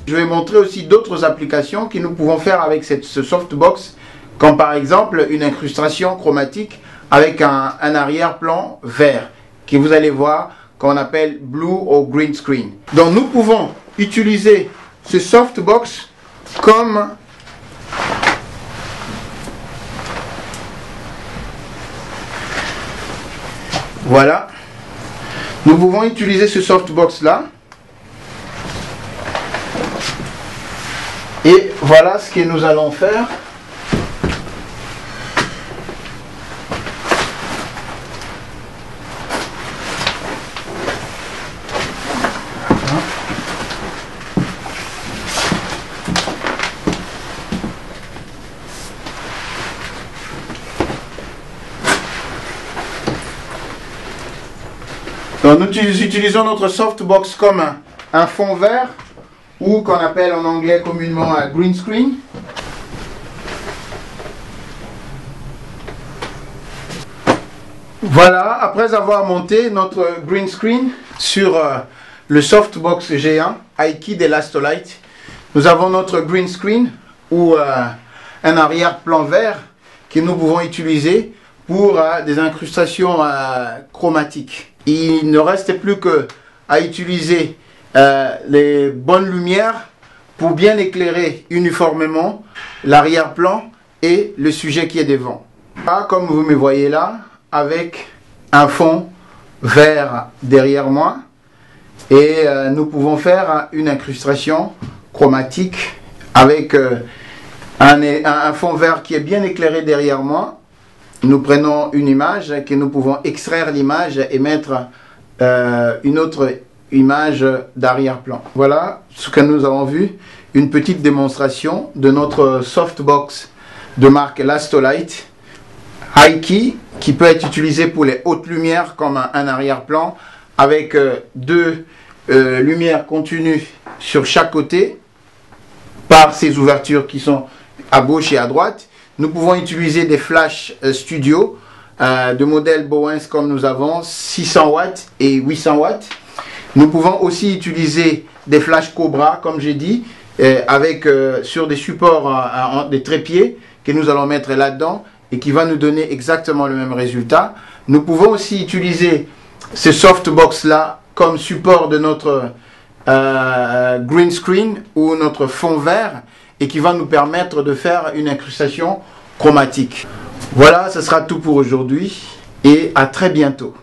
Je vais montrer aussi d'autres applications que nous pouvons faire avec ce softbox, comme par exemple une incrustation chromatique avec un arrière-plan vert, que vous allez voir qu'on appelle blue ou green screen. Donc nous pouvons utiliser ce softbox comme voilà. Nous pouvons utiliser ce softbox là. Et voilà ce que nous allons faire. Donc nous utilisons notre softbox comme un fond vert, ou qu'on appelle en anglais communément un green screen. Voilà, après avoir monté notre green screen sur le softbox G1 iKey d'Elastolite, nous avons notre green screen ou un arrière-plan vert que nous pouvons utiliser pour des incrustations chromatiques. Il ne reste plus qu'à utiliser les bonnes lumières pour bien éclairer uniformément l'arrière-plan et le sujet qui est devant. Comme vous me voyez là, avec un fond vert derrière moi, et nous pouvons faire une incrustation chromatique avec un fond vert qui est bien éclairé derrière moi. Nous prenons une image que nous pouvons extraire l'image et mettre une autre image d'arrière-plan. Voilà ce que nous avons vu, une petite démonstration de notre softbox de marque Elastolite iKey, qui peut être utilisé pour les hautes lumières comme un arrière-plan avec deux lumières continues sur chaque côté par ces ouvertures qui sont à gauche et à droite. Nous pouvons utiliser des flash studio de modèle Bowens comme nous avons 600 watts et 800 watts. Nous pouvons aussi utiliser des flash Cobra comme j'ai dit avec sur des supports des trépieds que nous allons mettre là-dedans et qui va nous donner exactement le même résultat. Nous pouvons aussi utiliser ce softbox là comme support de notre green screen ou notre fond vert et qui va nous permettre de faire une incrustation chromatique. Voilà, ce sera tout pour aujourd'hui et à très bientôt.